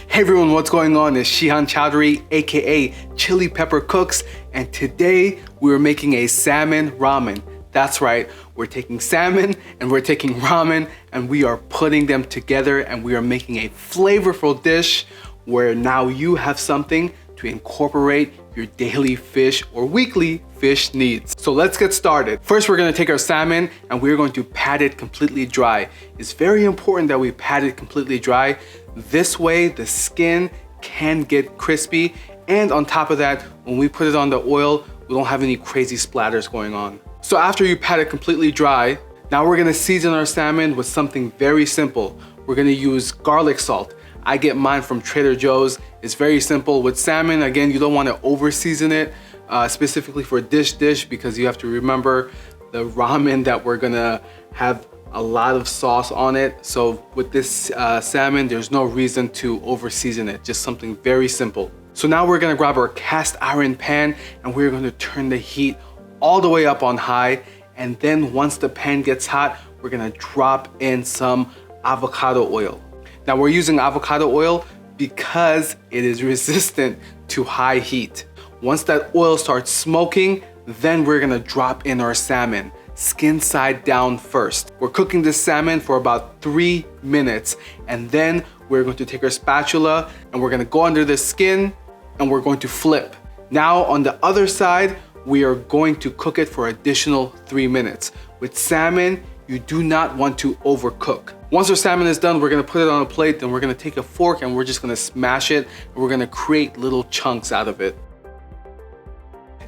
Hey everyone, what's going on? It's Shihan Chowdhury, aka Chili Pepper Cooks, and today we're making a salmon ramen. That's right, we're taking salmon and we're taking ramen and we are putting them together and we are making a flavorful dish where now you have something to incorporate your daily fish or weekly fish needs. So let's get started. First, we're gonna take our salmon and we're going to pat it completely dry. It's very important that we pat it completely dry. This way, the skin can get crispy, and on top of that, when we put it on the oil, we don't have any crazy splatters going on. So after you pat it completely dry, now we're gonna season our salmon with something very simple. We're gonna use garlic salt. I get mine from Trader Joe's. It's very simple. With salmon, again, you don't wanna over season it, specifically for dish because you have to remember the ramen that we're gonna have a lot of sauce on it. So with this salmon, there's no reason to over season it, just something very simple. So now we're gonna grab our cast iron pan and we're gonna turn the heat all the way up on high. And then once the pan gets hot, we're gonna drop in some avocado oil. Now we're using avocado oil because it is resistant to high heat. Once that oil starts smoking, then we're gonna drop in our salmon, skin side down first. We're cooking this salmon for about 3 minutes, and then we're going to take our spatula and we're gonna go under the skin and we're going to flip. Now on the other side, we are going to cook it for additional 3 minutes. With salmon, you do not want to overcook. Once our salmon is done, we're gonna put it on a plate, then we're gonna take a fork and we're just gonna smash it, and we're gonna create little chunks out of it.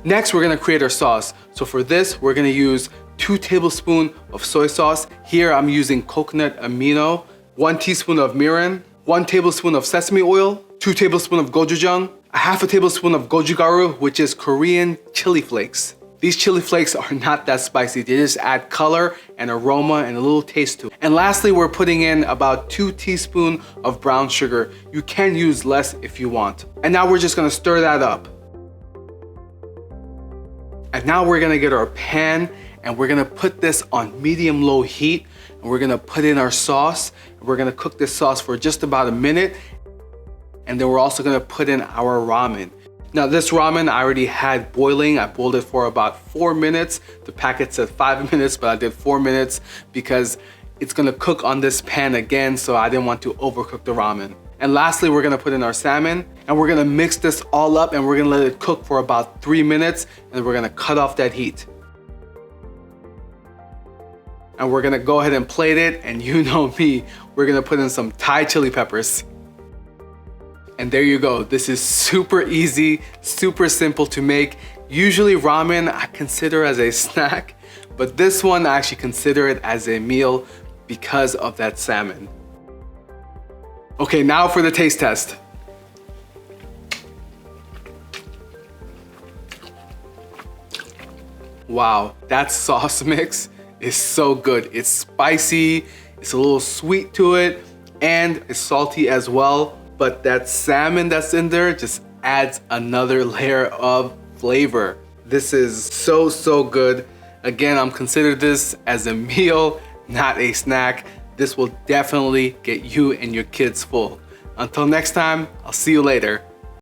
Next, we're gonna create our sauce. So for this, we're gonna use 2 tablespoons of soy sauce. Here I'm using coconut amino, 1 teaspoon of mirin, 1 tablespoon of sesame oil, 2 tablespoons of gochujang, a half a tablespoon of gochugaru, which is Korean chili flakes. These chili flakes are not that spicy. They just add color and aroma and a little taste to it. And lastly, we're putting in about 2 teaspoons of brown sugar. You can use less if you want. And now we're just gonna stir that up. And now we're gonna get our pan and we're gonna put this on medium-low heat and we're gonna put in our sauce. We're gonna cook this sauce for just about a minute. And then we're also gonna put in our ramen. Now this ramen I already had boiling. I boiled it for about 4 minutes. The packet said 5 minutes, but I did 4 minutes because it's gonna cook on this pan again, so I didn't want to overcook the ramen. And lastly, we're gonna put in our salmon and we're gonna mix this all up and we're gonna let it cook for about 3 minutes and we're gonna cut off that heat. And we're gonna go ahead and plate it, and you know me, we're gonna put in some Thai chili peppers. And there you go. This is super easy, super simple to make. Usually ramen I consider as a snack, but this one I actually consider it as a meal because of that salmon. Okay, now for the taste test. Wow, that sauce mix is so good. It's spicy, it's a little sweet to it, and it's salty as well. But that salmon that's in there just adds another layer of flavor. This is so good. Again, I'm considering this as a meal, not a snack. This will definitely get you and your kids full. Until next time, I'll see you later.